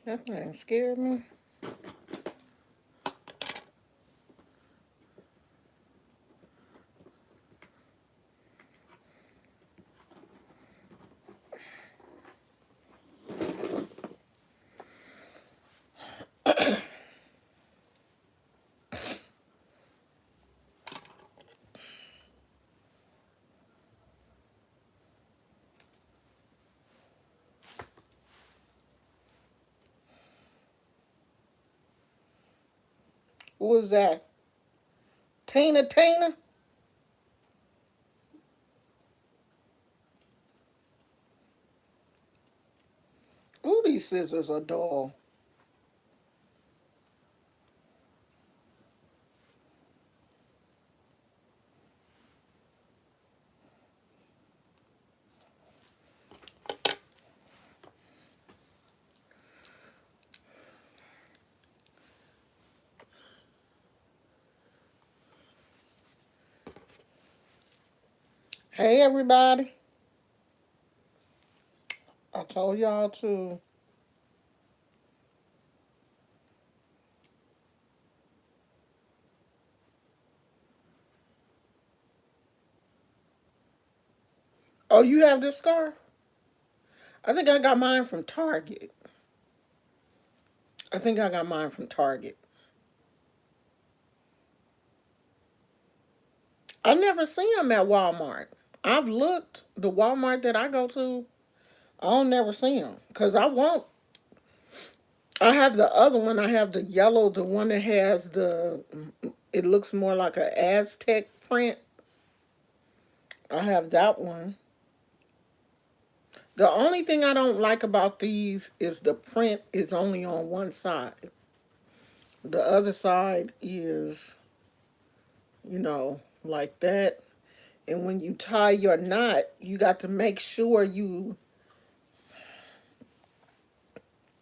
That thing scared me. What was that? Tina? Ooh, these scissors are dull. Hey, everybody. I told y'all to. Oh, you have this scarf? I think I got mine from Target. I think I got mine from Target. I never see them at Walmart. I've looked. The Walmart that I go to, I don't never see them. Because I want. I have the other one. I have the yellow, the one that has the. It looks more like an Aztec print. I have that one. The only thing I don't like about these is the print is only on one side. The other side is, like that. And when you tie your knot, you got to make sure you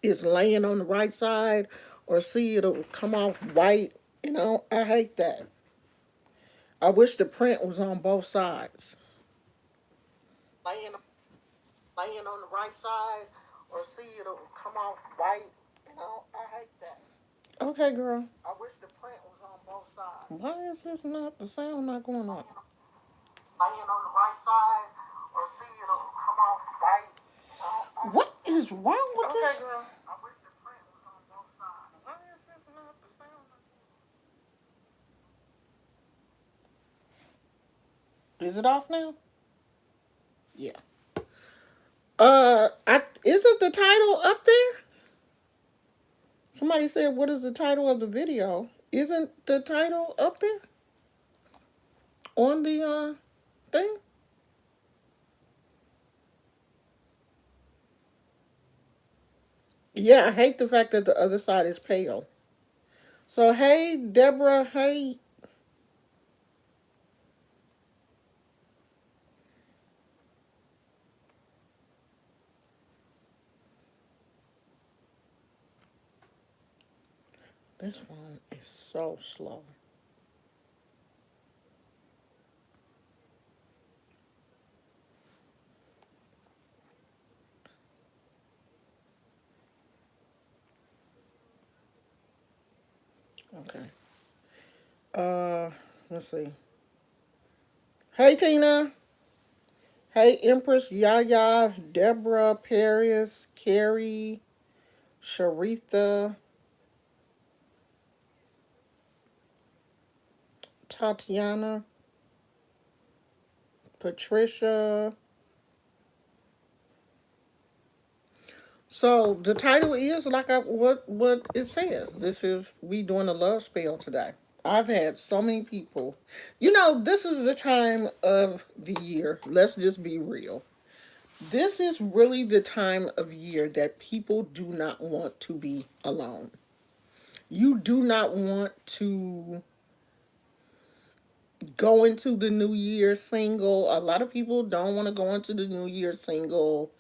is laying on the right side or see it'll come off white. I hate that. I wish the print was on both sides. Laying, laying on the right side or see it'll come off white. I hate that. Okay, girl. I wish the print was on both sides. Why is this not the sound not going on? Laying on the right side or see it'll come off white. What is wrong with this? Okay, girl. I wish the print was on both sides. Why is this not the sound? Is it off now? Yeah. Isn't the title up there? Somebody said, "What is the title of the video?" Isn't the title up there on the thing? Yeah, I hate the fact that the other side is pale. So hey, Deborah. Hey, this phone is so slow. Okay. Let's see. Hey, Tina. Hey, Empress, Yaya, Deborah, Paris, Carrie, Sharitha, Tatiana, Patricia. So the title is like what it says. This is we doing a love spell today. I've had so many people. This is the time of the year. Let's just be real. This is really the time of year that people do not want to be alone. You do not want to go into the new year single. A lot of people don't want to go into the new year single.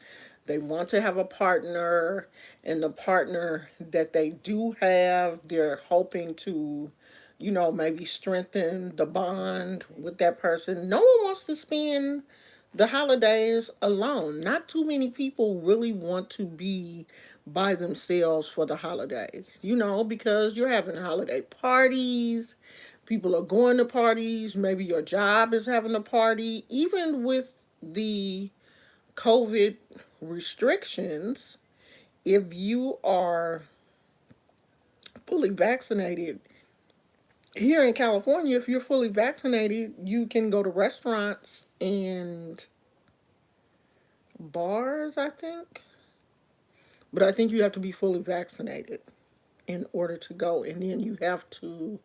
They want to have a partner, and the partner that they do have, they're hoping to, maybe strengthen the bond with that person. No one wants to spend the holidays alone. Not too many people really want to be by themselves for the holidays, because you're having holiday parties, people are going to parties, maybe your job is having a party, even with the COVID restrictions. If you are fully vaccinated, here in California, if you're fully vaccinated, you can go to restaurants and bars, I think. But I think you have to be fully vaccinated in order to go, and then you have to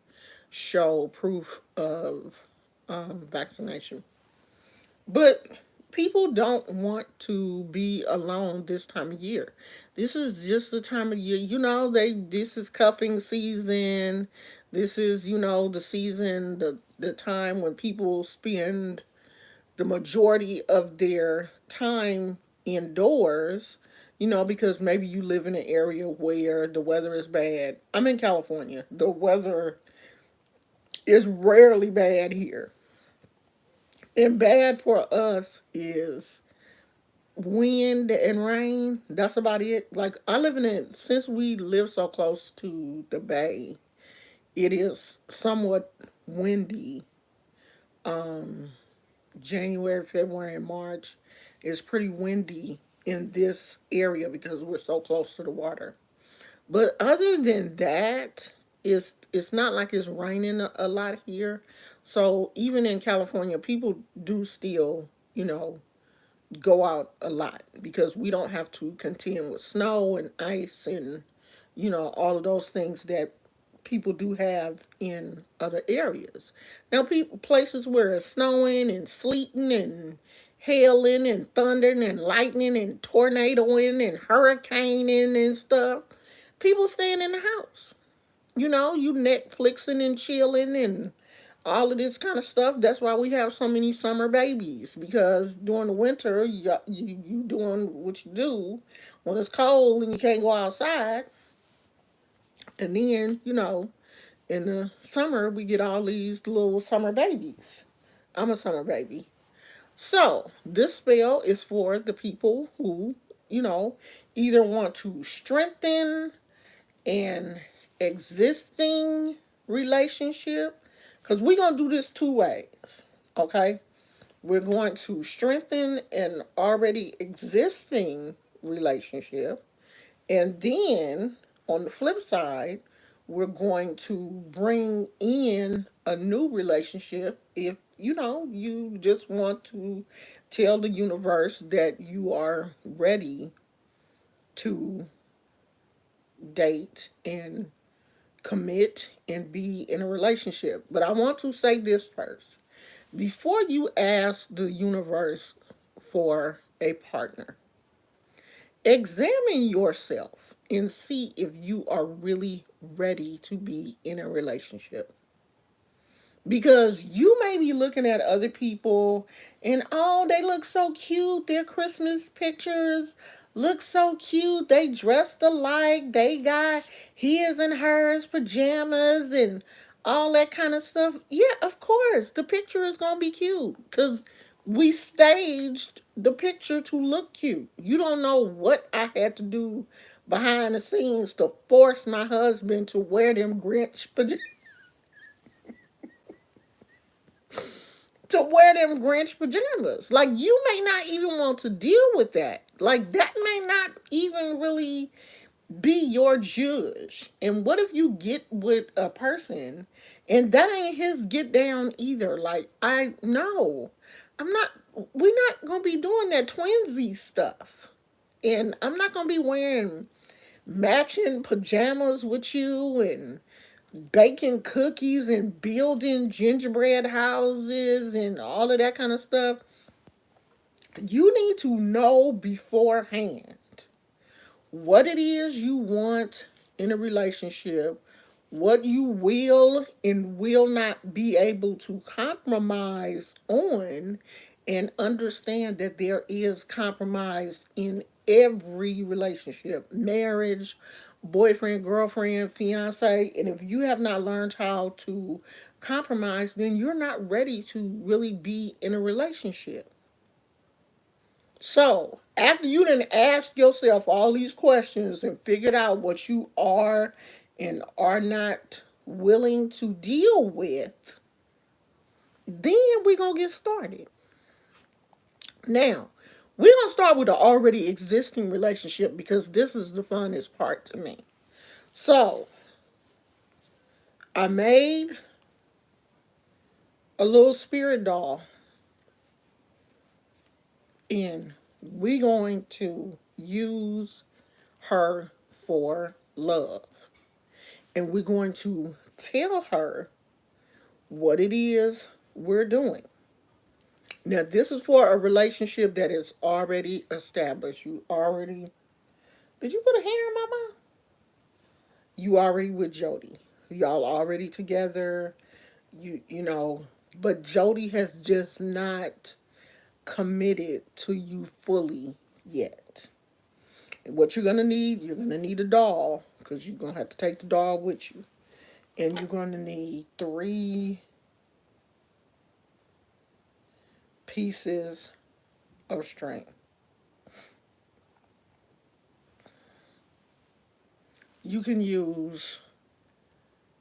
show proof of vaccination. But people don't want to be alone this time of year. This is just the time of year, this is cuffing season. This is, the season, the time when people spend the majority of their time indoors, because maybe you live in an area where the weather is bad. I'm in California. The weather is rarely bad here. And bad for us is wind and rain. That's about it. Like, I live in it, since we live so close to the bay, it is somewhat windy. January, February, and March is pretty windy in this area because we're so close to the water. But other than that, it's not like it's raining a lot here. So even in California, people do still, go out a lot because we don't have to contend with snow and ice and, all of those things that people do have in other areas. Now, places where it's snowing and sleeting and hailing and thundering and lightning and tornadoing and hurricaning and stuff, people staying in the house. You Netflixing and chilling and all of this kind of stuff. That's why we have so many summer babies, because during the winter, you doing what you do when it's cold and you can't go outside. And then, in the summer, we get all these little summer babies. I'm a summer baby. So, this spell is for the people who, you know, either want to strengthen an existing relationship, because we're going to do this two ways, okay? We're going to strengthen an already existing relationship, and then on the flip side, we're going to bring in a new relationship if you just want to tell the universe that you are ready to date and commit and be in a relationship. But I want to say this first. Before you ask the universe for a partner, examine yourself and see if you are really ready to be in a relationship. Because you may be looking at other people and, oh, they look so cute. Their Christmas pictures look so cute. They dressed alike. They got his and hers pajamas and all that kind of stuff. Yeah, of course. The picture is going to be cute because we staged the picture to look cute. You don't know what I had to do behind the scenes to force my husband to wear them Grinch pajamas. To wear them Grinch pajamas. Like, you may not even want to deal with that. Like, that may not even really be your judge. And what if you get with a person and that ain't his get down either? Like, I know. I'm not, we're not going to be doing that twinsy stuff. And I'm not going to be wearing matching pajamas with you and baking cookies and building gingerbread houses and all of that kind of stuff. You need to know beforehand what it is you want in a relationship, what you will and will not be able to compromise on, and understand that there is compromise in every relationship, marriage, boyfriend, girlfriend, fiance. And if you have not learned how to compromise, then you're not ready to really be in a relationship. So, after you done asked yourself all these questions and figured out what you are and are not willing to deal with, then we're going to get started. Now, we're going to start with the already existing relationship because this is the funnest part to me. So, I made a little spirit doll, and we're going to use her for love. And we're going to tell her what it is we're doing. Now, this is for a relationship that is already established. You already, did you put a hair in my mouth? You already with Jody. Y'all already together. You know, but Jody has just not committed to you fully yet. And what you're gonna need a doll because you're gonna have to take the doll with you, and you're gonna need 3 pieces of string. You can use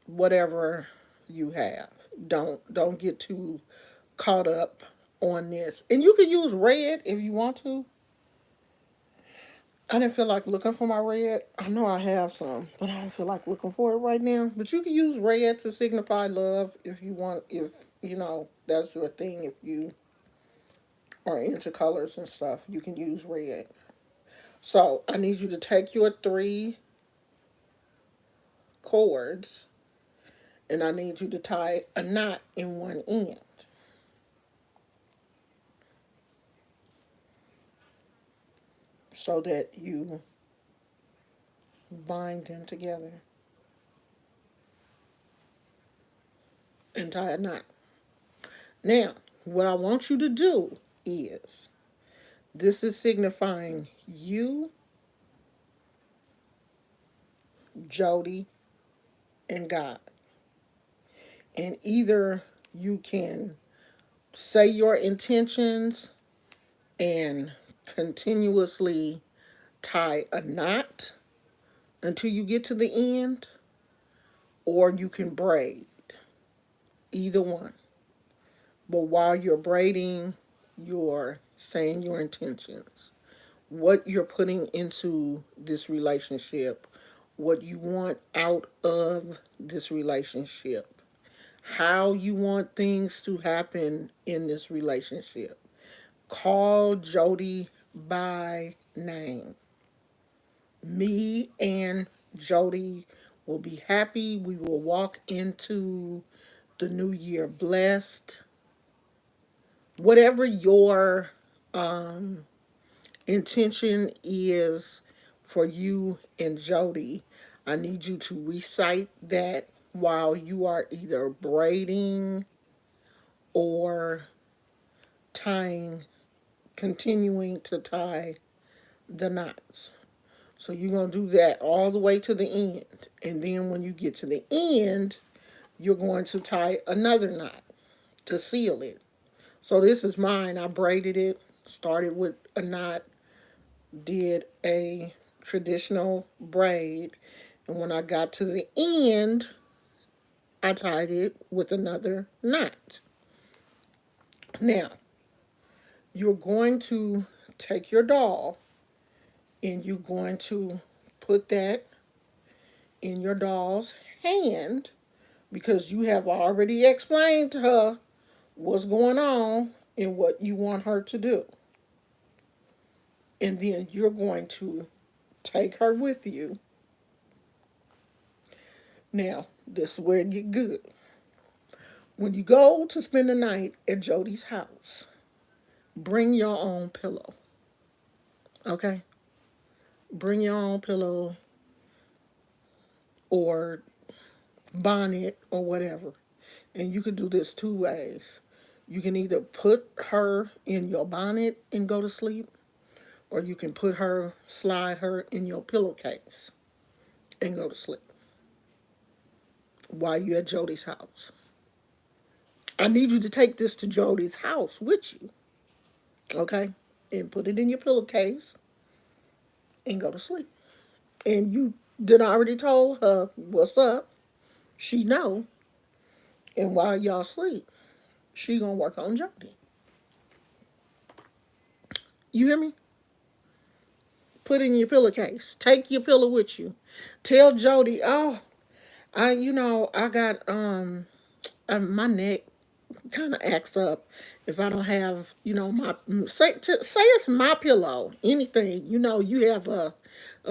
whatever you have. Don't get too caught up on this. And you can use red if you want to. I didn't feel like looking for my red. I know I have some, but I don't feel like looking for it right now. But you can use red to signify love if you want, if you know that's your thing. If you are into colors and stuff, you can use red. So I need you to take your 3 cords, and I need you to tie a knot in one end. So that you bind them together and tie a knot. Now, what I want you to do is this is signifying you, Jody, and God. And either you can say your intentions and continuously tie a knot until you get to the end, or you can braid. Either one. But while you're braiding, you're saying your intentions, what you're putting into this relationship, what you want out of this relationship, how you want things to happen in this relationship. Call Jody by name. Me and Jody will be happy. We will walk into the new year blessed. Whatever your intention is for you and Jody, I need you to recite that while you are either braiding or tying, continuing to tie the knots. So you're going to do that all the way to the end. And then when you get to the end, you're going to tie another knot to seal it. So this is mine. I braided it, started with a knot, did a traditional braid, and when I got to the end, I tied it with another knot. Now, you're going to take your doll and you're going to put that in your doll's hand because you have already explained to her what's going on and what you want her to do. And then you're going to take her with you. Now, this is where it get good. When you go to spend the night at Jody's house, bring your own pillow. Okay? Bring your own pillow or bonnet or whatever. And you can do this 2 ways. You can either put her in your bonnet and go to sleep, or you can slide her in your pillowcase and go to sleep while you're at Jody's house. I need you to take this to Jody's house with you. Okay? and put it in your pillowcase and go to sleep. And you did already told her what's up. She know. And while y'all sleep, she gonna work on Jody. You hear me? Put it in your pillowcase. Take your pillow with you. Tell Jody, oh, I got my neck kind of acts up if I don't have, my say it's my pillow. Anything, you have a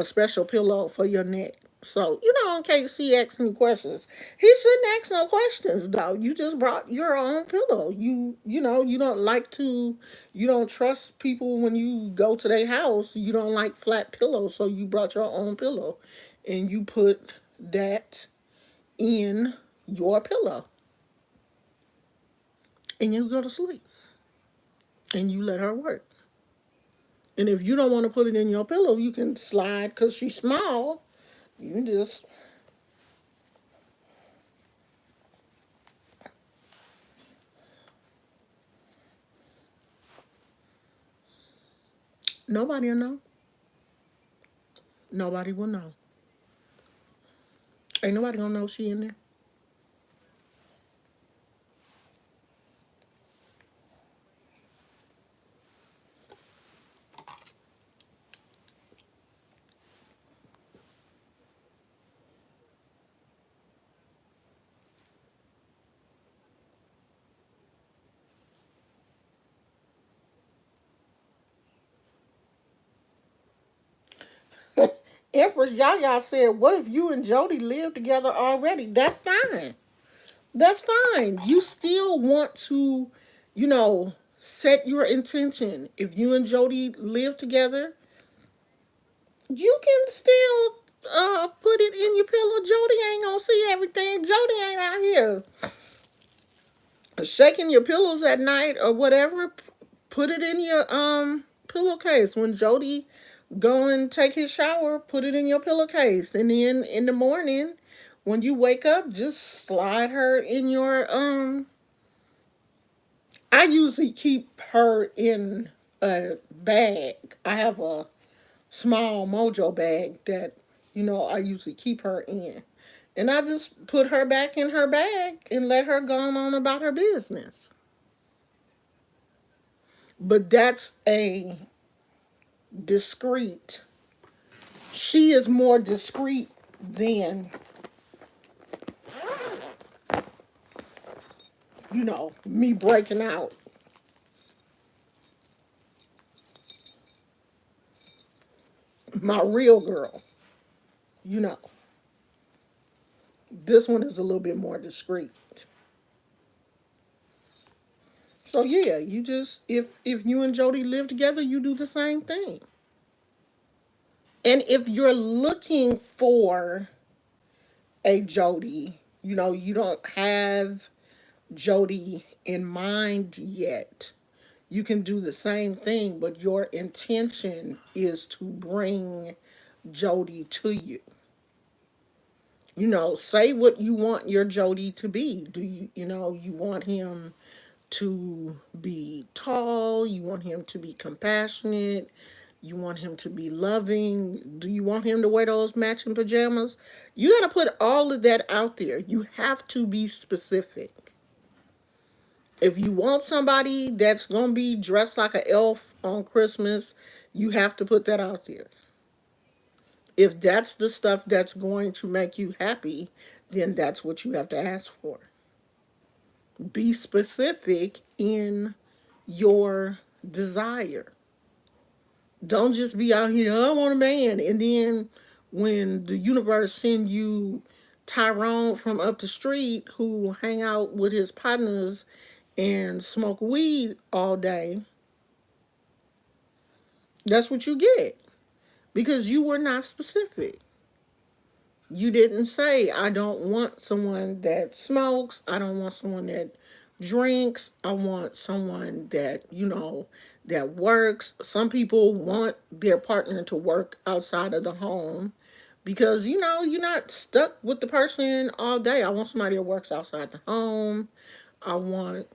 special pillow for your neck. So, in case he asks any questions, he shouldn't ask no questions though. You just brought your own pillow. You don't like to, you don't trust people when you go to their house. You don't like flat pillows, so you brought your own pillow, and you put that in your pillow, and you go to sleep, and you let her work. And if you don't want to put it in your pillow, you can slide because she's small. You can just nobody will know. Nobody will know. Ain't nobody gonna know she in there. Empress Yaya said, "What if you and Jody live together already? That's fine. That's fine. You still want to, set your intention. If you and Jody live together, you can still put it in your pillow. Jody ain't gonna see everything. Jody ain't out here shaking your pillows at night or whatever. Put it in your pillowcase. When Jody go and take his shower, put it in your pillowcase, and then in the morning when you wake up, just slide her in your I usually keep her in a bag. I have a small mojo bag that I usually keep her in, and I just put her back in her bag and let her go on about her business. But that's a discreet. She is more discreet than me breaking out. My real girl, you know. This one is a little bit more discreet. So yeah, you just if you and Jody live together, you do the same thing. And if you're looking for a Jody, you don't have Jody in mind yet. You can do the same thing, but your intention is to bring Jody to you. Say what you want your Jody to be. Do you want him to be tall? You want him to be compassionate? You want him to be loving? Do you want him to wear those matching pajamas? You got to put all of that out there. You have to be specific. If you want somebody that's going to be dressed like an elf on Christmas, you have to put that out there. If that's the stuff that's going to make you happy, then that's what you have to ask for. Be specific in your desire. Don't just be out here, I want a man. And then when the universe send you Tyrone from up the street who hang out with his partners and smoke weed all day, that's what you get. Because you were not specific. You didn't say, I don't want someone that smokes. I don't want someone that drinks. I want someone that, that works. Some people want their partner to work outside of the home because, you're not stuck with the person all day. I want somebody that works outside the home. I want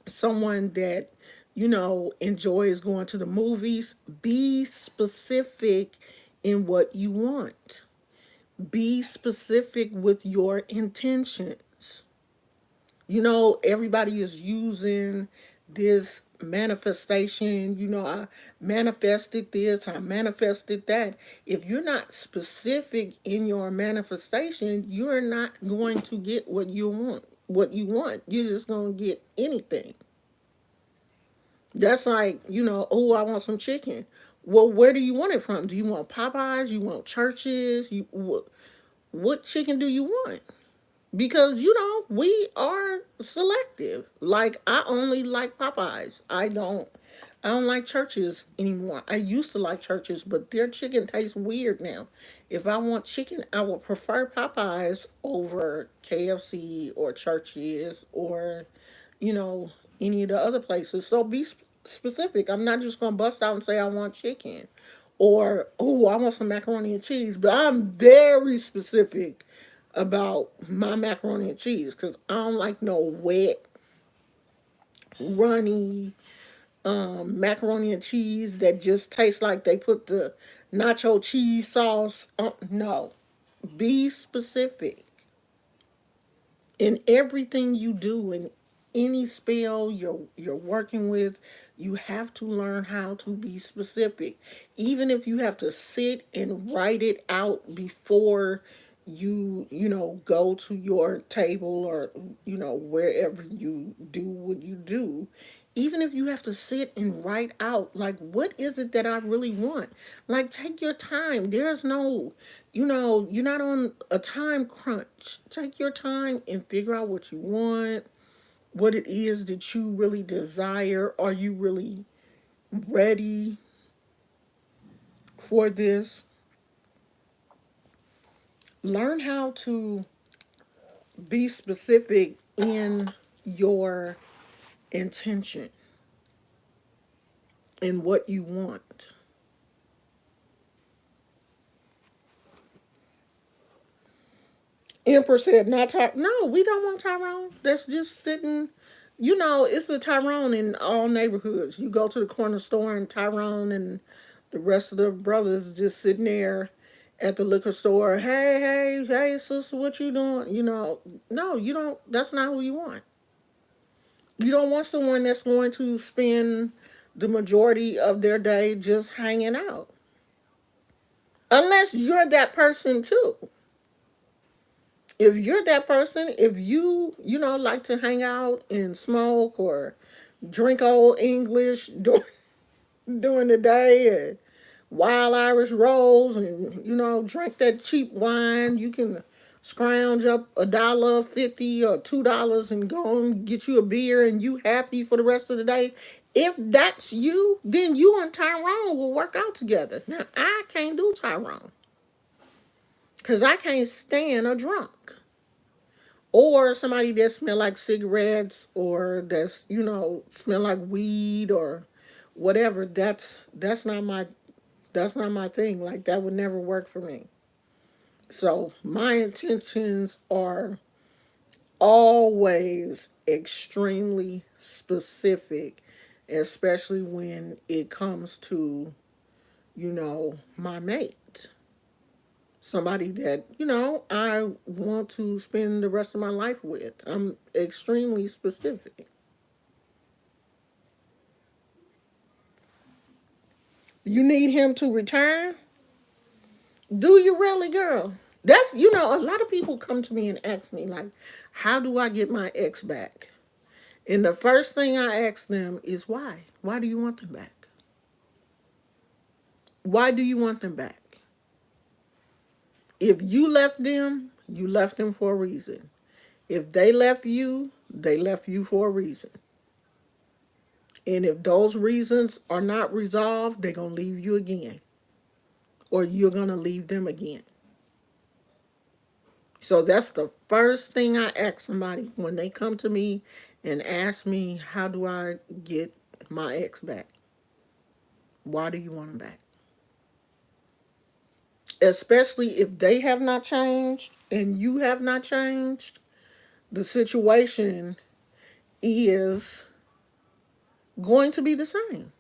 someone that enjoys going to the movies. Be specific in what you want. Be specific with your intentions. Everybody is using this manifestation. I manifested this, I manifested that. If you're not specific in your manifestation, you're not going to get what you want. You're just going to get anything. That's like, oh, I want some chicken. Well, where do you want it from? Do you want Popeyes? You want Churches? What chicken do you want? Because we are selective. Like, I only like Popeyes. I don't like Churches anymore. I used to like Churches, but their chicken tastes weird now. If I want chicken, I would prefer Popeyes over KFC or Churches or you know any of the other places. So be specific. I'm not just gonna bust out and say I want chicken, or oh, I want some macaroni and cheese. But I'm very specific about my macaroni and cheese because I don't like no wet, runny macaroni and cheese that just tastes like they put the nacho cheese sauce on. No, be specific in everything you do, in any spell you're working with. You have to learn how to be specific, even if you have to sit and write it out before you go to your table, or wherever you do what you do. Even if you have to sit and write out, like, what is it that I really want? Like, take your time. There's no, you're not on a time crunch. Take your time and figure out what you want, what it is that you really desire. Are you really ready for this? Learn how to be specific in your intention and what you want. Emperor said, "Not No, we don't want Tyrone. That's just sitting. It's a Tyrone in all neighborhoods. You go to the corner store and Tyrone and the rest of the brothers just sitting there at the liquor store. Hey, hey, hey, sister, what you doing? No, you don't. That's not who you want. You don't want someone that's going to spend the majority of their day just hanging out. Unless you're that person too. If you're that person, if like to hang out and smoke or drink old English during the day and wild Irish rolls and drink that cheap wine, you can scrounge up $1.50 or $2 and go and get you a beer and you happy for the rest of the day. If that's you, then you and Tyrone will work out together. Now, I can't do Tyrone because I can't stand a drunk or somebody that smell like cigarettes, or that's smell like weed or whatever. That's not my thing. Like, that would never work for me. So my intentions are always extremely specific, especially when it comes to my mate, somebody that I want to spend the rest of my life with. I'm extremely specific. You need him to return? Do you really, girl? That's a lot of people come to me and ask me, like, how do I get my ex back? And the first thing I ask them is why? Why do you want them back? Why do you want them back? If you left them for a reason. If they left you for a reason. And if those reasons are not resolved, they're going to leave you again. Or you're going to leave them again. So that's the first thing I ask somebody when they come to me and ask me, how do I get my ex back? Why do you want him back? Especially if they have not changed and you have not changed, the situation is going to be the same.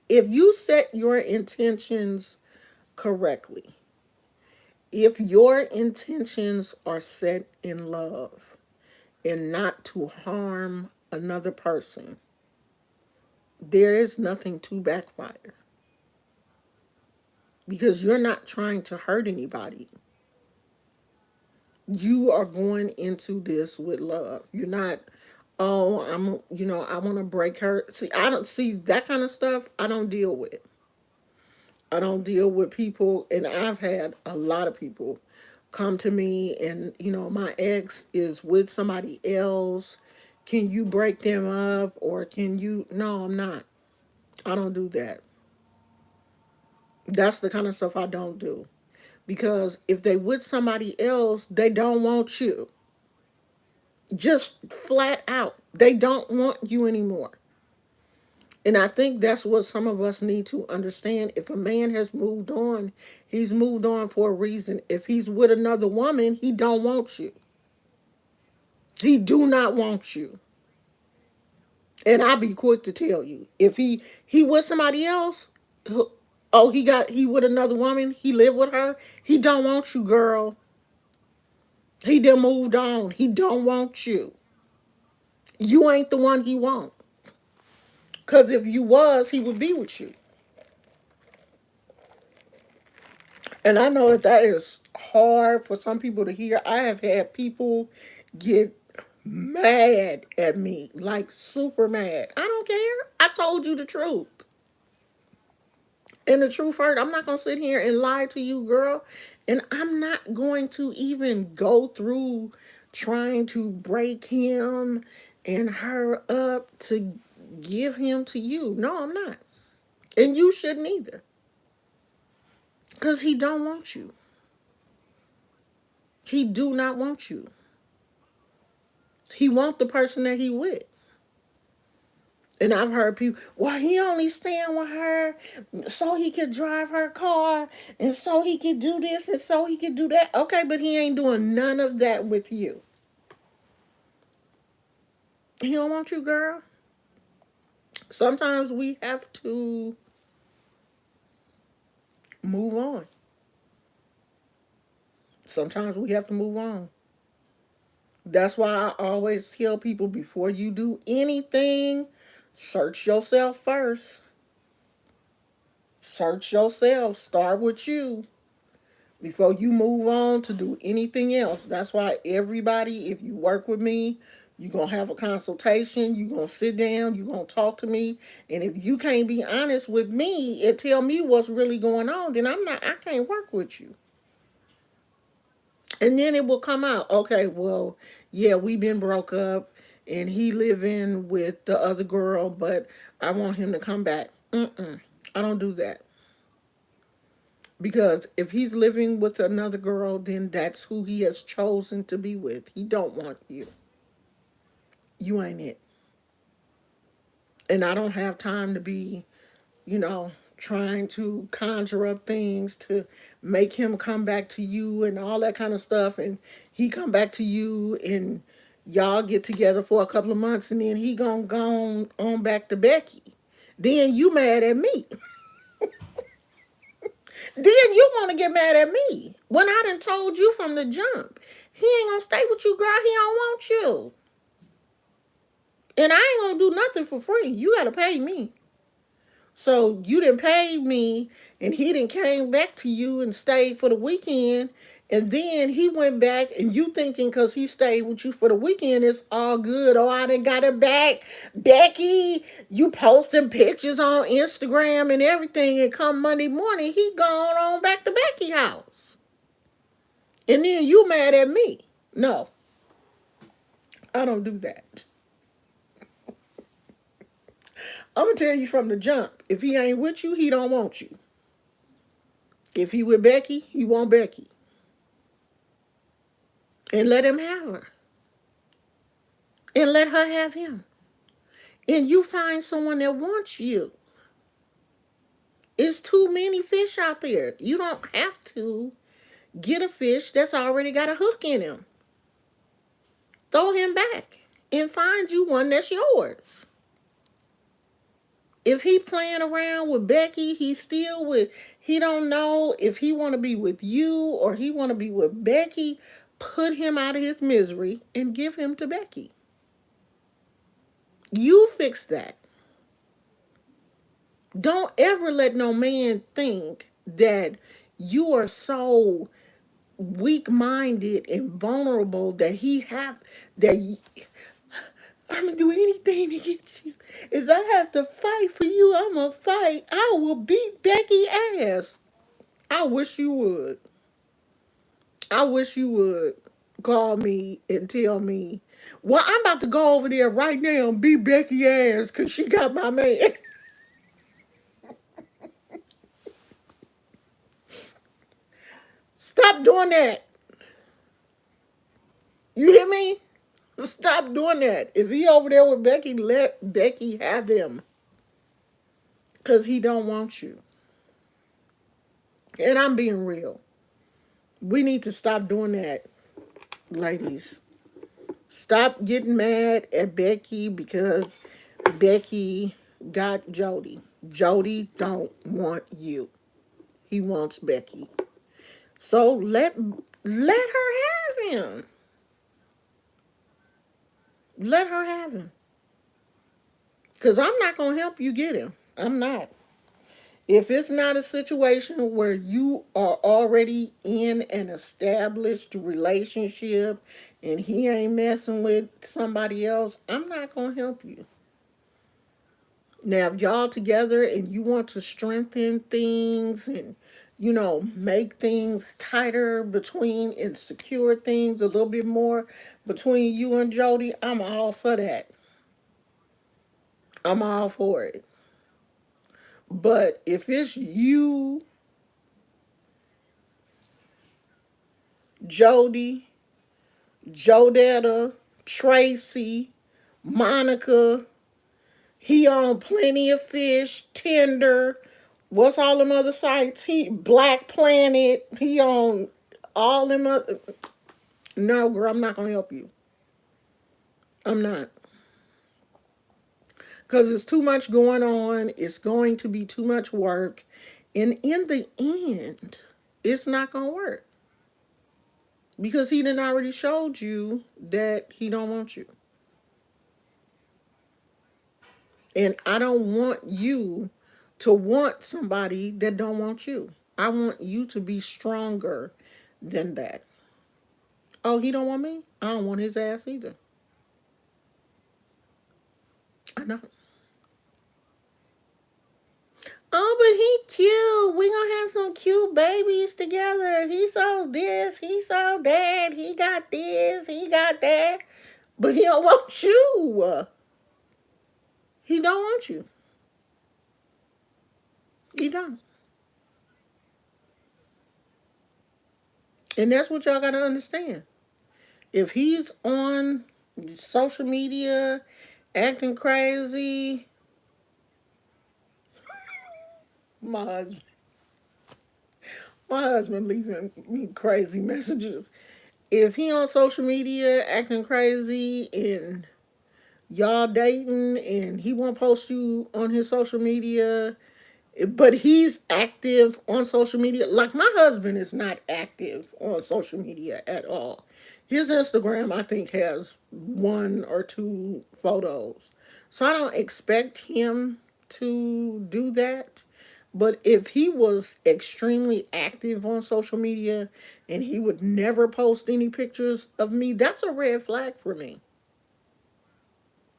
If you set your intentions correctly, if your intentions are set in love and not to harm another person, there is nothing to backfire because you're not trying to hurt anybody. You are going into this with love. You're not, oh, I want to break her. See, I don't see that kind of stuff. I don't deal with. I don't deal with people, and I've had a lot of people come to me and, my ex is with somebody else. Can you break them up or can you? No, I'm not. I don't do that. That's the kind of stuff I don't do. Because if they with somebody else, they don't want you. Just flat out. They don't want you anymore. And I think that's what some of us need to understand. If a man has moved on, he's moved on for a reason. If he's with another woman, he don't want you. He do not want you. And I'll be quick to tell you. If he with somebody else, oh, he with another woman, he live with her, he don't want you, girl. He done moved on. He don't want you. You ain't the one he want. Because if you was, he would be with you. And I know that is hard for some people to hear. I have had people get mad at me, like super mad. I don't care. I told you the truth. And the truth hurt. I'm not going to sit here and lie to you, girl. And I'm not going to even go through trying to break him and her up to give him to you. No, I'm not. And you shouldn't either. Because he don't want you. He do not want you. He want the person that he with. And I've heard people, well, he only staying with her so he could drive her car and so he could do this and so he could do that. Okay, but he ain't doing none of that with you. He don't want you, girl. Sometimes we have to move on. Sometimes we have to move on. That's why I always tell people before you do anything, search yourself first. Search yourself. Start with you before you move on to do anything else. That's why everybody, if you work with me, you're going to have a consultation. You're going to sit down. You're going to talk to me. And if you can't be honest with me and tell me what's really going on, then I can't work with you. And then it will come out, okay, well, yeah, we been broke up and he living with the other girl, but I want him to come back. I don't do that. Because if he's living with another girl, then that's who he has chosen to be with. He don't want you. You ain't it. And I don't have time to be, trying to conjure up things to make him come back to you and all that kind of stuff. And he come back to you and y'all get together for a couple of months and then he gonna go on back to Becky. Then you mad at me. Then you want to get mad at me when I done told you from the jump. He ain't gonna stay with you, girl. He don't want you. And I ain't gonna do nothing for free. You gotta pay me. So you didn't pay me and he didn't came back to you and stayed for the weekend. And then he went back and you thinking because he stayed with you for the weekend, it's all good. Oh, I done got it back. Becky, you posting pictures on Instagram and everything. And come Monday morning, he gone on back to Becky house. And then you mad at me. No, I don't do that. I'm going to tell you from the jump. If he ain't with you, he don't want you. If he with Becky, he want Becky. And let him have her. And let her have him. And you find someone that wants you. It's too many fish out there. You don't have to get a fish that's already got a hook in him. Throw him back. and find you one that's yours. If he playing around with Becky, he don't know if he want to be with you or he want to be with Becky. Put him out of his misery and give him to Becky. You fix that. Don't ever let no man think that you are so weak-minded and vulnerable that I'm gonna do anything to get you. If I have to fight for you, I'm gonna fight. I will beat Becky ass. I wish you would. I wish you would call me and tell me, well, I'm about to go over there right now and beat Becky ass because she got my man. Stop doing that. You hear me? Stop doing that. If he over there with Becky, let Becky have him. Because he don't want you. And I'm being real. We need to stop doing that, ladies. Stop getting mad at Becky because Becky got Jody. Jody don't want you. He wants Becky. So let her have him. Let her have him. Because I'm not going to help you get him. I'm not. If it's not a situation where you are already in an established relationship and he ain't messing with somebody else, I'm not going to help you. Now, if y'all together and you want to strengthen things and, make things tighter between and secure things a little bit more between you and Jody, I'm all for that. I'm all for it. But if it's you, Jody, Jodetta, Tracy, Monica, he on Plenty of Fish, Tinder, what's all them other sites? He Black Planet, he on all them other. No, girl, I'm not gonna help you. I'm not. Because it's too much going on. It's going to be too much work. And in the end, it's not gonna work. Because he done already showed you that he don't want you. And I don't want you to want somebody that don't want you. I want you to be stronger than that. Oh, he don't want me? I don't want his ass either. I know. Oh, but he cute. We gonna have some cute babies together. He saw this, he saw that, he got this, he got that. But he don't want you. He don't want you. He don't. And that's what y'all gotta understand. If he's on social media acting crazy, my husband, my husband leaving me crazy messages. If he on social media acting crazy and y'all dating and he won't post you on his social media, but he's active on social media. Like my husband is not active on social media at all. His Instagram, I think, has one or two photos. So I don't expect him to do that. But if he was extremely active on social media and he would never post any pictures of me, that's a red flag for me.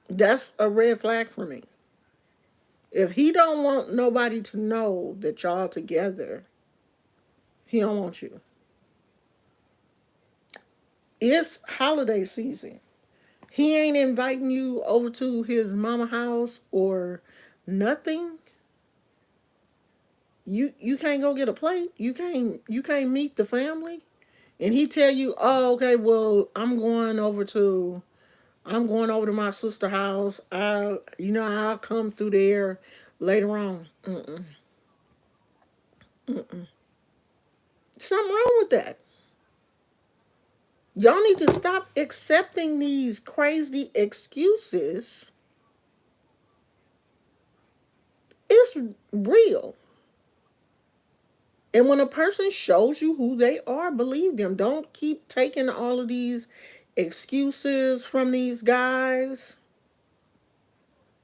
That's a red flag for me. If he don't want nobody to know that y'all together, he don't want you. It's holiday season. He ain't inviting you over to his mama house or nothing. You can't go get a plate. You can't meet the family. And he tell you, oh, okay, well, I'm going over to my sister house. I'll come through there later on. Mm-mm. Something wrong with that. Y'all need to stop accepting these crazy excuses. It's real. And when a person shows you who they are, believe them. Don't keep taking all of these excuses from these guys,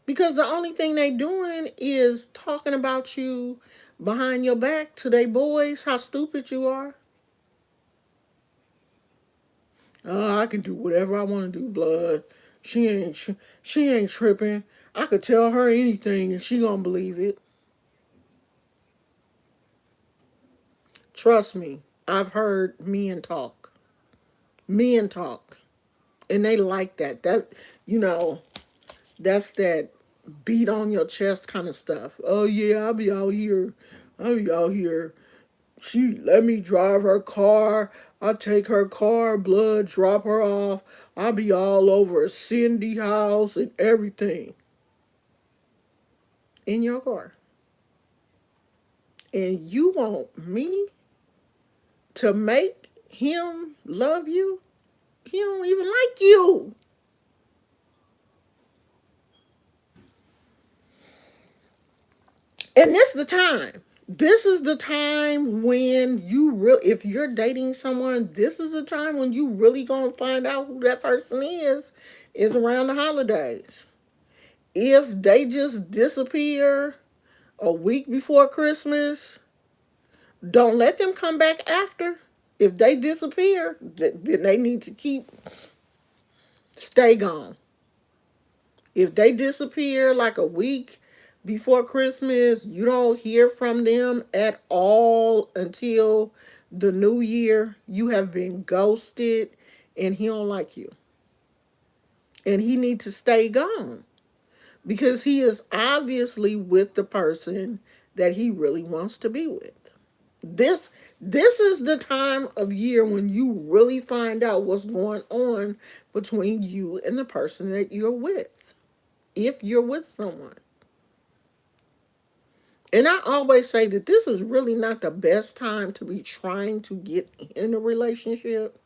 because the only thing they doing is talking about you behind your back to their boys, how stupid you are. I can do whatever I want to do, blood. She ain't tripping. I could tell her anything and she gonna believe it. Trust me, I've heard men talk. Men talk. And they like that. You know, that's that beat on your chest kind of stuff. Oh yeah, I'll be out here. I'll be out here. She let me drive her car. I'll take her car, blood, drop her off. I'll be all over Cindy house and everything in your car. And you want me to make him love you? He don't even like you. And this is the time. This is the time when you really, if you're dating someone, this is the time when you really gonna find out who that person is around the holidays. If they just disappear a week before Christmas, don't let them come back after. If they disappear, then they need to stay gone. If they disappear like a week before Christmas, you don't hear from them at all until the new year. You have been ghosted and he don't like you. And he needs to stay gone because he is obviously with the person that he really wants to be with. This this is the time of year when you really find out what's going on between you and the person that you're with. If you're with someone. And I always say that this is really not the best time to be trying to get in a relationship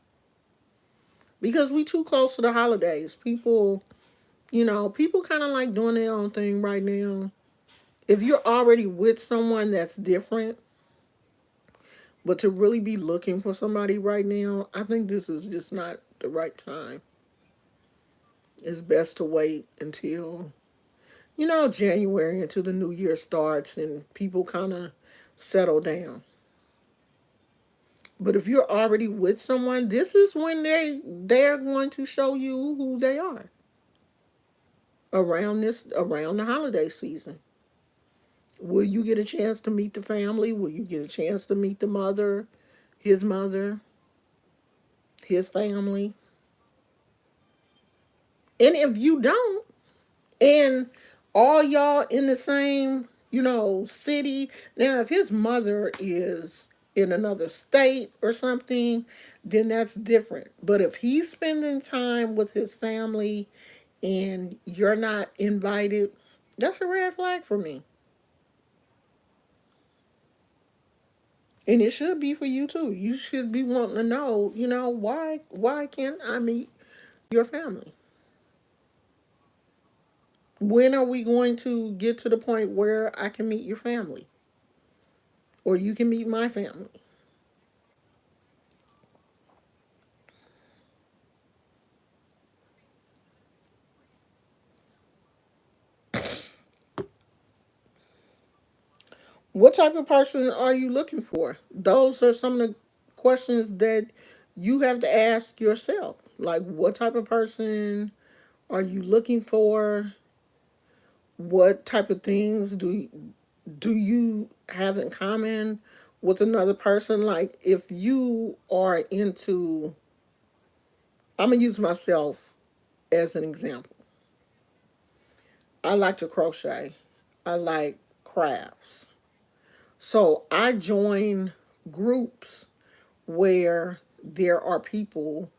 because we too close to the holidays. People kind of like doing their own thing right now. If you're already with someone that's different, but to really be looking for somebody right now, I think this is just not the right time. It's best to wait until, January, until the new year starts and people kind of settle down. But if you're already with someone, this is when they're going to show you who they are around the holiday season. Will you get a chance to meet the family? Will you get a chance to meet the mother, his family? And if you don't, and all y'all in the same, city. Now, if his mother is in another state or something, then that's different. But if he's spending time with his family and you're not invited, that's a red flag for me. And it should be for you too. You should be wanting to know, why can't I meet your family? When are we going to get to the point where I can meet your family? Or you can meet my family? What type of person are you looking for? Those are some of the questions that you have to ask yourself. Like, what type of person are you looking for? What type of things do you have in common with another person? Like, if you are into, I'm gonna use myself as an example. I like to crochet. I like crafts. So I join groups where there are people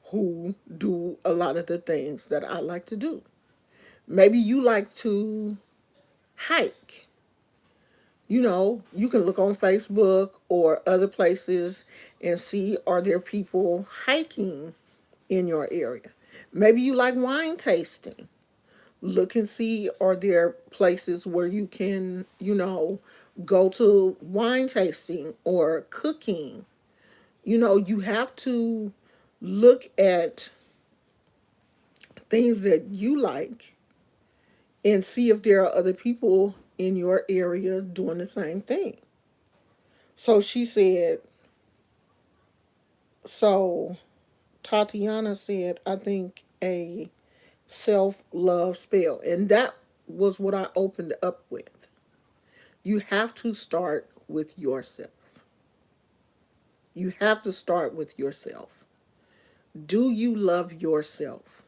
who do a lot of the things that I like to do. Maybe you like to hike. You know, you can look on Facebook or other places and see, are there people hiking in your area? Maybe you like wine tasting. Look and see, are there places where you can, go to wine tasting or cooking. You have to look at things that you like and see if there are other people in your area doing the same thing. So she said, so Tatiana said, I think a self love spell. And that was what I opened up with. You have to start with yourself. You have to start with yourself. Do you love yourself?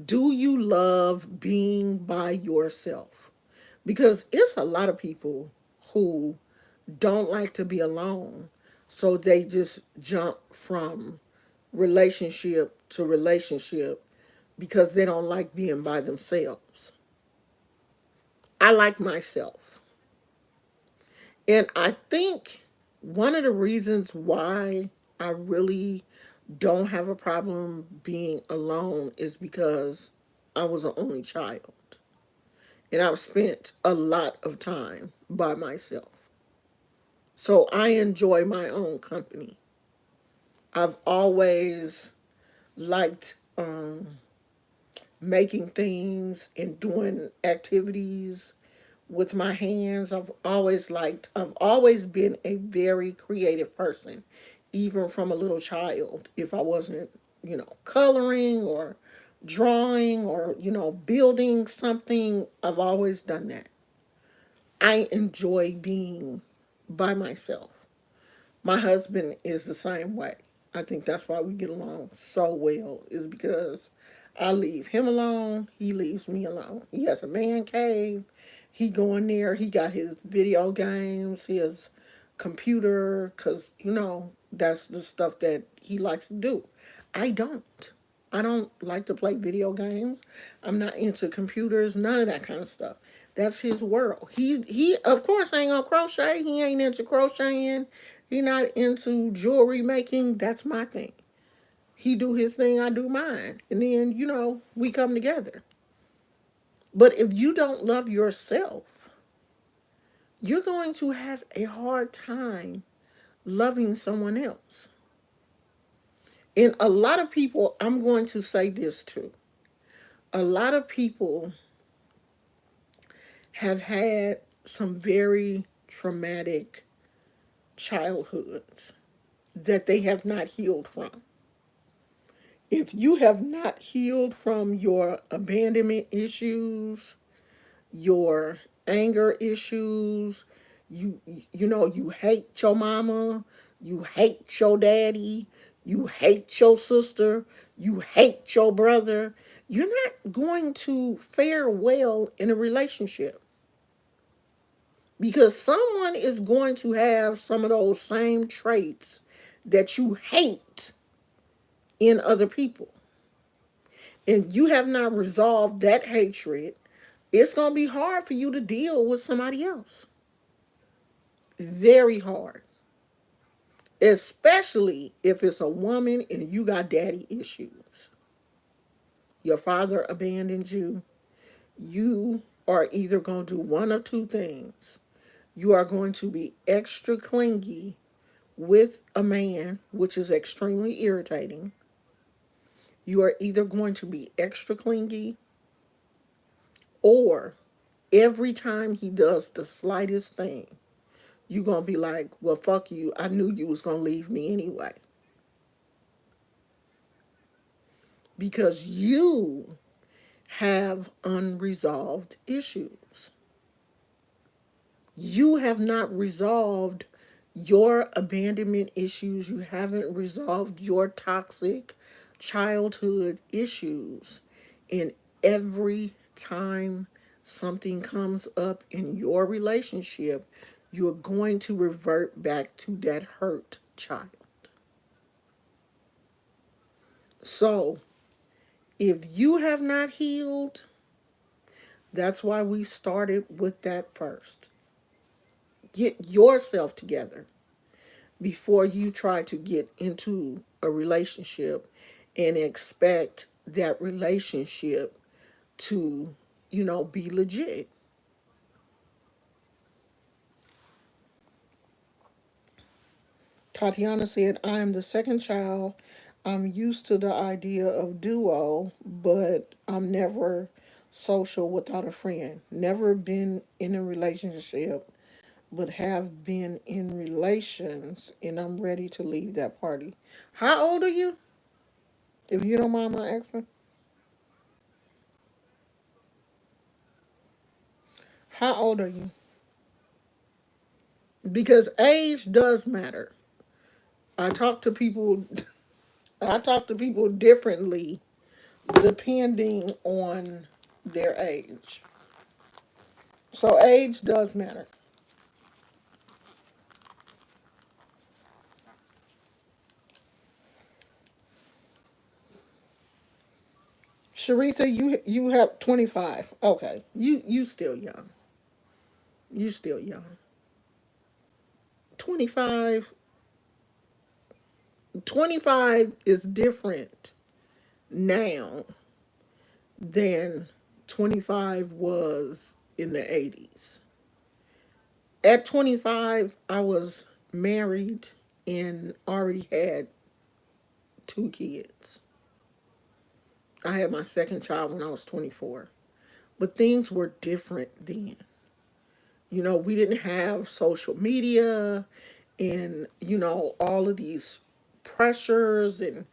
Do you love being by yourself? Because it's a lot of people who don't like to be alone. So they just jump from relationship to relationship because they don't like being by themselves. I like myself. And I think one of the reasons why I really don't have a problem being alone is because I was an only child. And I've spent a lot of time by myself. So I enjoy my own company. I've always liked making things and doing activities with my hands. I've always been a very creative person, even from a little child. If I wasn't, coloring or drawing or, building something, I've always done that. I enjoy being by myself. My husband is the same way. I think that's why we get along so well, is because I leave him alone, he leaves me alone. He has a man cave. He go in there, he got his video games, his computer, because, that's the stuff that he likes to do. I don't. I don't like to play video games. I'm not into computers, none of that kind of stuff. That's his world. He of course ain't gonna crochet. He ain't into crocheting. He not into jewelry making. That's my thing. He do his thing, I do mine. And then, we come together. But if you don't love yourself, you're going to have a hard time loving someone else. And a lot of people, I'm going to say this too. A lot of people have had some very traumatic childhoods that they have not healed from. If you have not healed from your abandonment issues, your anger issues, you hate your mama, you hate your daddy, you hate your sister, you hate your brother, you're not going to fare well in a relationship. Because someone is going to have some of those same traits that you hate in other people. And you have not resolved that hatred, it's going to be hard for you to deal with somebody else. Very hard. Especially if it's a woman and you got daddy issues. Your father abandoned you. You are either going to do one of two things. You are going to be extra clingy with a man, which is extremely irritating. You are either going to be extra clingy, or every time he does the slightest thing, you're going to be like, well, fuck you. I knew you was going to leave me anyway. Because you have unresolved issues. You have not resolved your abandonment issues. You haven't resolved your toxic childhood issues. And every time something comes up in your relationship, you're going to revert back to that hurt child. So, if you have not healed, that's why we started with that first. Get yourself together before you try to get into a relationship and expect that relationship to, be legit. Tatiana said, I am the second child. I'm used to the idea of duo, but I'm never social without a friend. Never been in a relationship, but have been in relations, and I'm ready to leave that party. How old are you? If you don't mind my asking. How old are you? Because age does matter. I talk to people I talk to people differently depending on their age. So age does matter. Sharitha, you have 25. Okay. You still young. You still young. 25 25 is different now than 25 was in the 80s. At 25, I was married and already had two kids. I had my second child when I was 24. But things were different then. We didn't have social media and, all of these pressures and,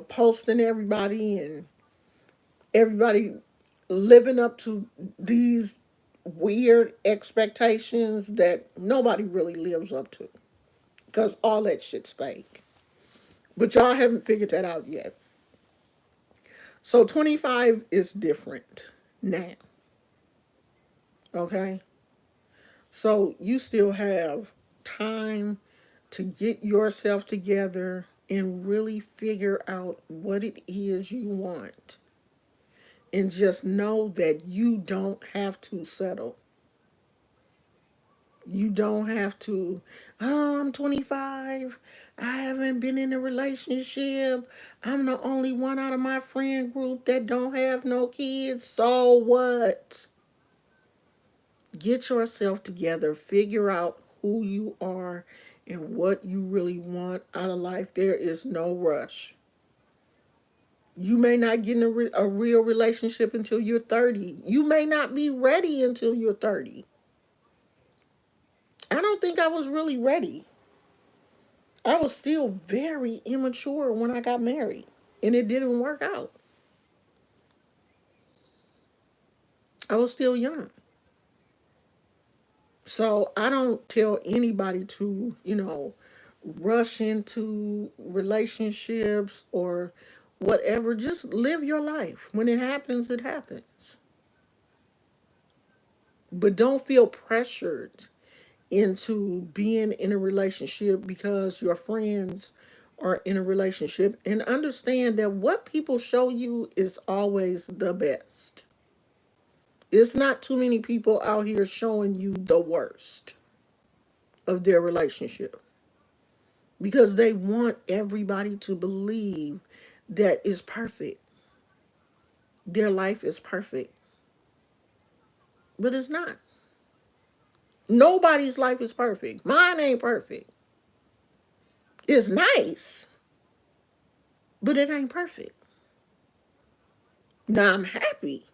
posting everybody and everybody living up to these weird expectations that nobody really lives up to because all that shit's fake. But y'all haven't figured that out yet. So 25 is different now. Okay? So you still have time to get yourself together and really figure out what it is you want. And just know that you don't have to settle. You don't have to, oh, I'm 25. I haven't been in a relationship. I'm the only one out of my friend group that don't have no kids. So what? Get yourself together. Figure out who you are and what you really want out of life. There is no rush. You may not get in a real relationship until you're 30. You may not be ready until you're 30. I don't think I was really ready. I was still very immature when I got married, and it didn't work out. I was still young. So I don't tell anybody to, rush into relationships or whatever. Just live your life. When it happens, it happens. But don't feel pressured into being in a relationship because your friends are in a relationship, and understand that what people show you is always the best. It's not too many people out here showing you the worst of their relationship because they want everybody to believe that it's perfect. Their life is perfect, but it's not. Nobody's life is perfect. Mine ain't perfect. It's nice, but it ain't perfect. Now I'm happy,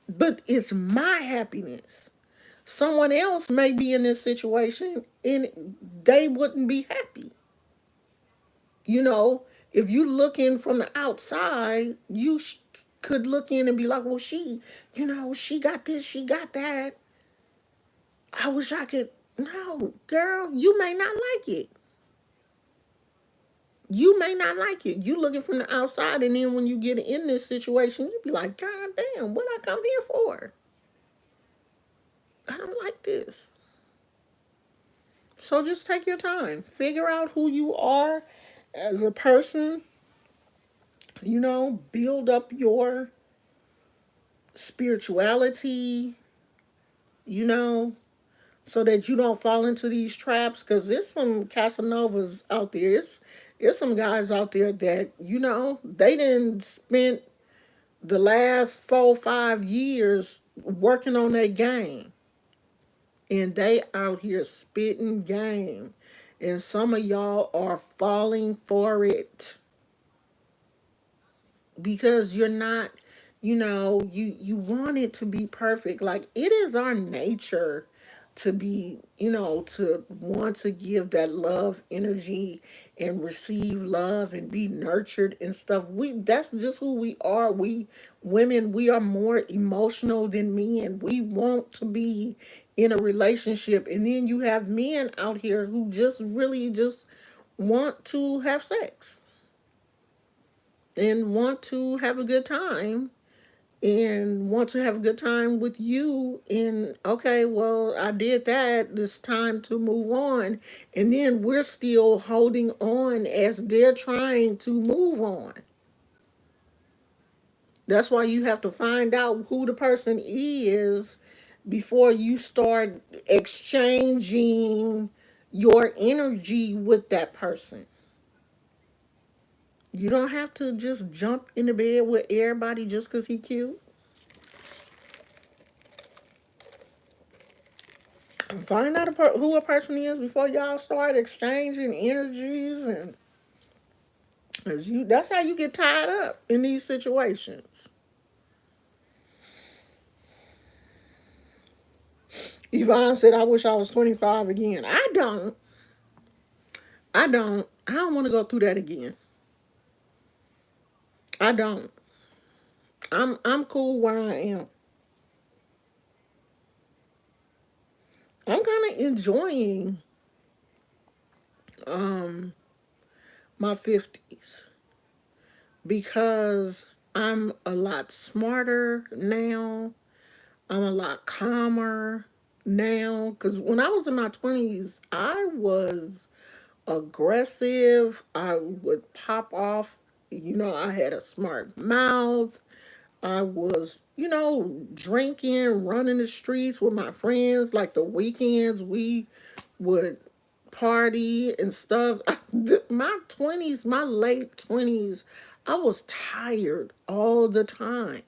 but it's my happiness. Someone else may be in this situation and they wouldn't be happy. You know, if you look in from the outside, you could look in and be like, well, she got this, she got that. I wish I could. No, girl, you may not like it. You may not like it. You looking from the outside, and then when you get in this situation, you be like, God damn, what I come here for? I don't like this. So just take your time. Figure out who you are as a person. Build up your spirituality. You know, so that you don't fall into these traps. Because there's some Casanovas out there. It's some guys out there that, they didn't spend the last 4 5 years working on their game, and they out here spitting game, and some of y'all are falling for it because you're not, you want it to be perfect. Like, it is our nature to be, to want to give that love energy and receive love and be nurtured and stuff. That's just who we are. We women, we are more emotional than men. We want to be in a relationship, and then you have men out here who just really just want to have sex and want to have a good time, and want to have a good time with you. And okay, well, I did that, it's time to move on. And then we're still holding on as they're trying to move on. That's why you have to find out who the person is before you start exchanging your energy with that person. You don't have to just jump in the bed with everybody just because he cute. Find out who a person is before y'all start exchanging energies, and that's how you get tied up in these situations. Yvonne said, I wish I was 25 again. I don't. I don't want to go through that again. I don't. I'm cool where I am. I'm kind of enjoying um my 50s because I'm a lot smarter now. I'm a lot calmer now. Because when I was in my 20s, I was aggressive. I would pop off. I had a smart mouth. I was, drinking, running the streets with my friends. Like the weekends, we would party and stuff. My 20s, my late 20s, I was tired all the time.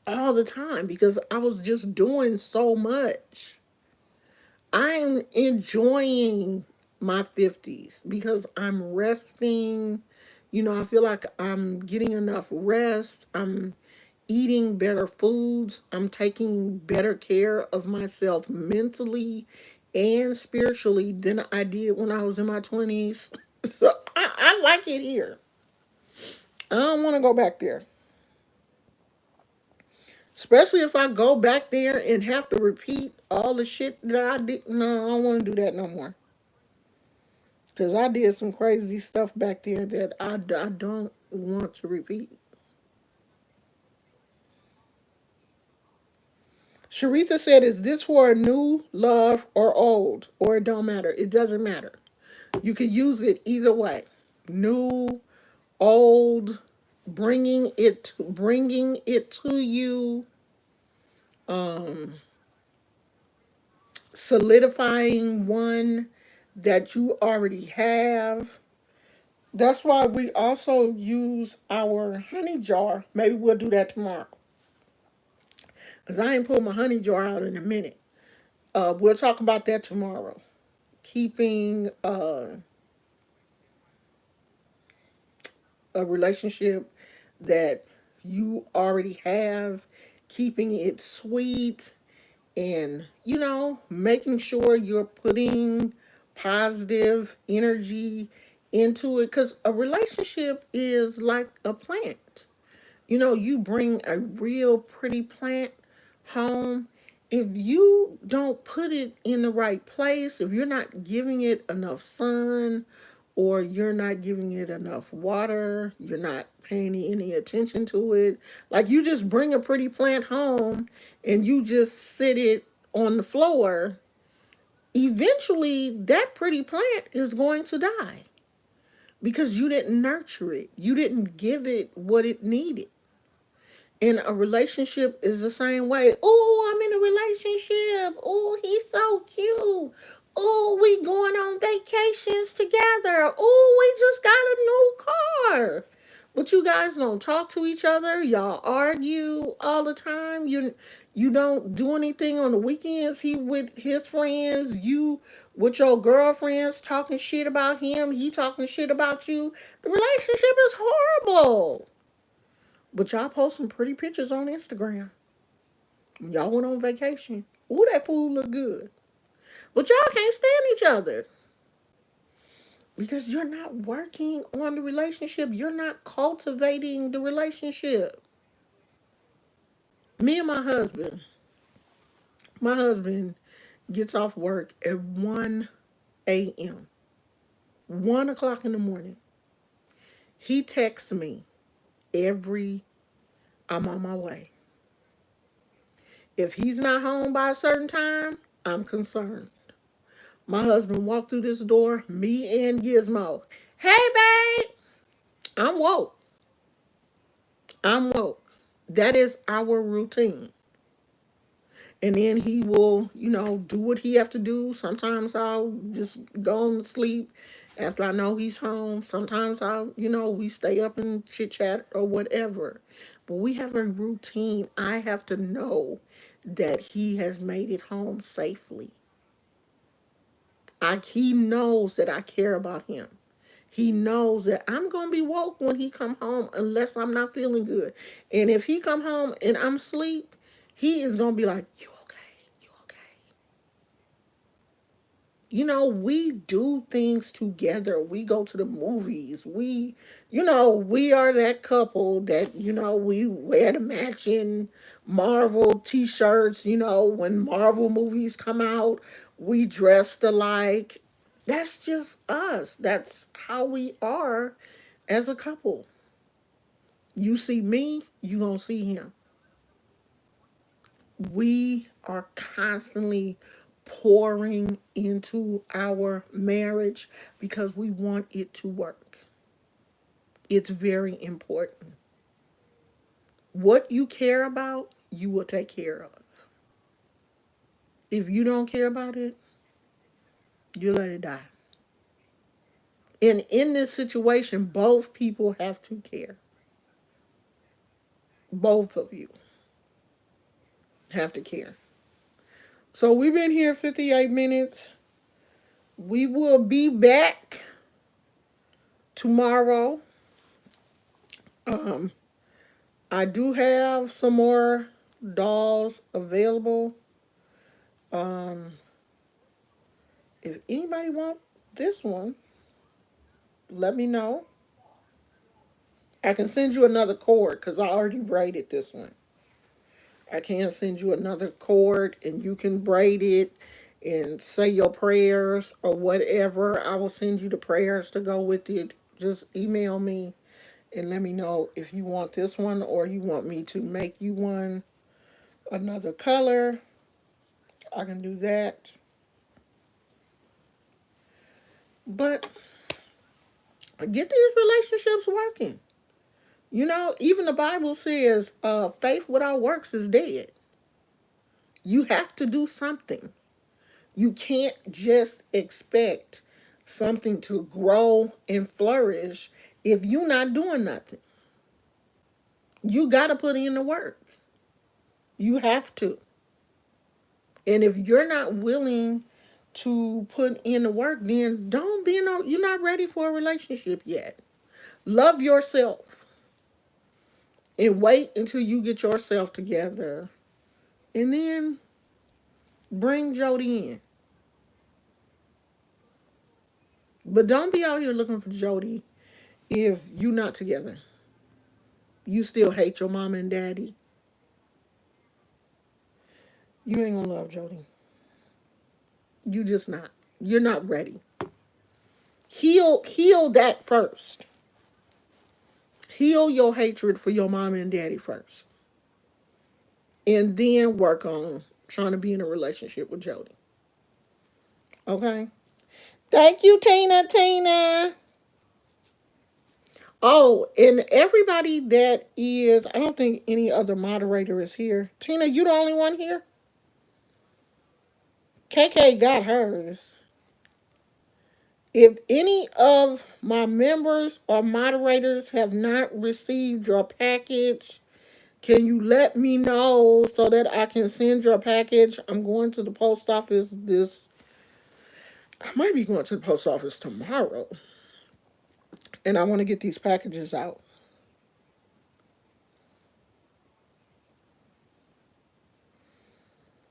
All the time because I was just doing so much. I'm enjoying my 50s because I'm resting. I feel like I'm getting enough rest. I'm eating better foods. I'm taking better care of myself mentally and spiritually than I did when I was in my 20s. So I like it here. I don't want to go back there. Especially if I go back there and have to repeat all the shit that I did. No, I don't want to do that no more. Because I did some crazy stuff back there that I don't want to repeat. Sharitha said, is this for a new love or old? Or it don't matter. It doesn't matter. You can use it either way. New, old, bringing it to you, um, solidifying one that you already have. That's why we also use our honey jar. Maybe we'll do that tomorrow. Because I ain't pulled my honey jar out in a minute. We'll talk about that tomorrow. Keeping a relationship that you already have, keeping it sweet, and, making sure you're putting positive energy into it. Because a relationship is like a plant. You bring a real pretty plant home. If you don't put it in the right place, if you're not giving it enough sun, or you're not giving it enough water, you're not paying any attention to it, like you just bring a pretty plant home and you just sit it on the floor, eventually that pretty plant is going to die because you didn't nurture it. You didn't give it what it needed. And a relationship is the same way. Oh, I'm in a relationship. Oh, he's so cute. Oh, we going on vacations together. Oh, we just got a new car. But you guys don't talk to each other. Y'all argue all the time. You don't do anything on the weekends. He with his friends. You with your girlfriends talking shit about him. He talking shit about you. The relationship is horrible. But y'all post some pretty pictures on Instagram. When y'all went on vacation. Ooh, that food look good. But y'all can't stand each other. Because you're not working on the relationship. You're not cultivating the relationship. Me and my husband gets off work at 1 a.m. 1 o'clock in the morning. He texts me every I'm on my way. If he's not home by a certain time, I'm concerned. My husband walked through this door, me and Gizmo. Hey, babe. I'm woke. I'm woke. That is our routine. And then he will, do what he have to do. Sometimes I'll just go on to sleep after I know he's home. Sometimes we stay up and chit chat or whatever. But we have a routine. I have to know that he has made it home safely. He knows that I care about him. He knows that I'm gonna be woke when he come home unless I'm not feeling good. And if he come home and I'm asleep, he is gonna be like, "You okay? You okay?" We do things together. We go to the movies. We are that couple that, we wear the matching Marvel t-shirts, when Marvel movies come out, we dressed alike. That's just us. That's how we are as a couple. You see me, you gonna see him. We are constantly pouring into our marriage because we want it to work. It's very important. What you care about, you will take care of. If you don't care about it, you let it die. And in this situation, both people have to care. Both of you have to care. So we've been here 58 minutes. We will be back tomorrow. Um, I do have some more dolls available. Um, if anybody want this one, let me know. I can send you another cord because I already braided this one. I can send you another cord and you can braid it and say your prayers or whatever. I will send you the prayers to go with it. Just email me and let me know if you want this one or you want me to make you one another color. I can do that. But get these relationships working. Even the Bible says faith without works is dead. You have to do something. You can't just expect something to grow and flourish if you're not doing nothing. You got to put in the work. You have to. And if you're not willing to put in the work, then don't be you're not ready for a relationship yet. Love yourself and wait until you get yourself together and then bring Jody in. But don't be out here looking for Jody if you're not together. You still hate your mama and daddy. You ain't gonna love Jody. You just not. You're not ready. Heal that first. Heal your hatred for your mama and daddy first. And then work on trying to be in a relationship with Jody. Okay? Thank you, Tina. Oh, and everybody that is, I don't think any other moderator is here. Tina, you the only one here? KK got hers. If any of my members or moderators have not received your package, can you let me know so that I can send your package? I'm going to the post office I might be going to the post office tomorrow, and I want to get these packages out.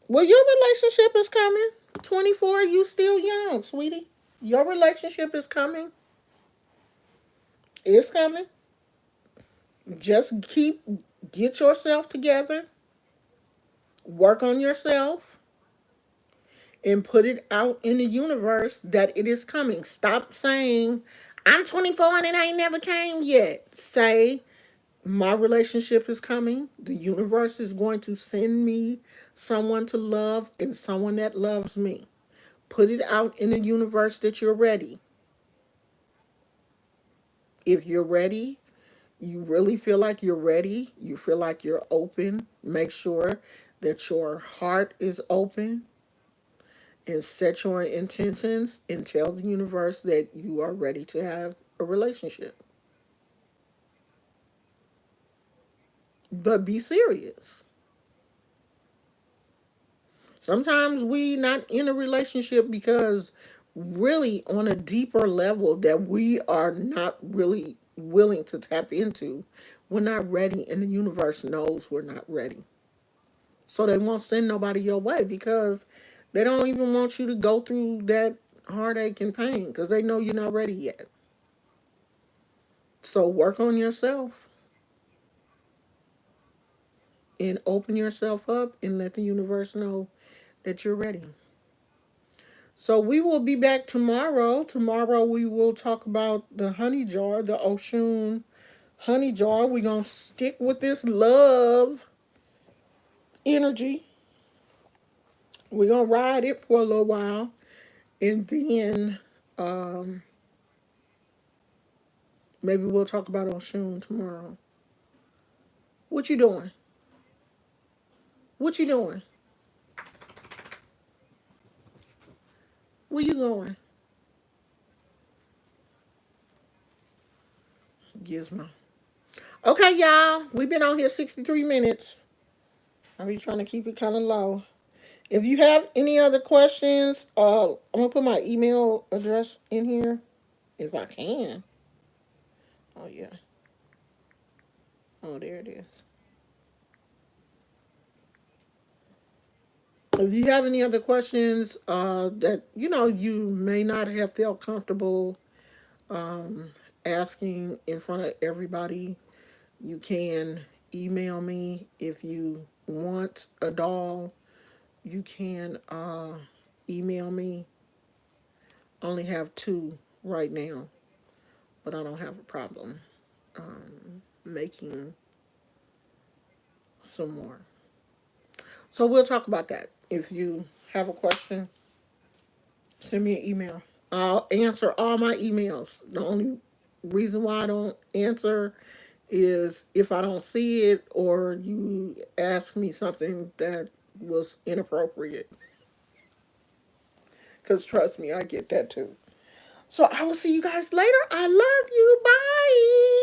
Well, your relationship is coming. 24, you still young, sweetie. Your relationship is coming. It's coming. Just get yourself together, work on yourself, and put it out in the universe that it is coming. Stop saying, I'm 24 and it ain't never came yet. Say, my relationship is coming. The universe is going to send me someone to love and someone that loves me. Put it out in the universe that you're ready. If you're ready, you really feel like you're ready, you feel like you're open, make sure that your heart is open and set your intentions and tell the universe that you are ready to have a relationship. But be serious. Sometimes we not in a relationship because really on a deeper level that we are not really willing to tap into. We're not ready and the universe knows we're not ready. So they won't send nobody your way because they don't even want you to go through that heartache and pain because they know you're not ready yet. So work on yourself and open yourself up and let the universe know that you're ready. So we will be back tomorrow. Tomorrow we will talk about the honey jar, the Oshun honey jar. We're going to stick with this love energy. We're going to ride it for a little while. And then um, maybe we'll talk about Oshun tomorrow. What you doing? What you doing? Where you going? Gizmo. Okay, y'all. We've been on here 63 minutes. I'll be trying to keep it kind of low. If you have any other questions, I'm going to put my email address in here if I can. Oh, yeah. Oh, there it is. If you have any other questions that, you may not have felt comfortable um, asking in front of everybody, you can email me. If you want a doll, you can email me. Only have two right now, but I don't have a problem making some more. So we'll talk about that. If you have a question, send me an email. I'll answer all my emails. The only reason why I don't answer is if I don't see it or you ask me something that was inappropriate. Because trust me, I get that too. So I will see you guys later. I love you. Bye.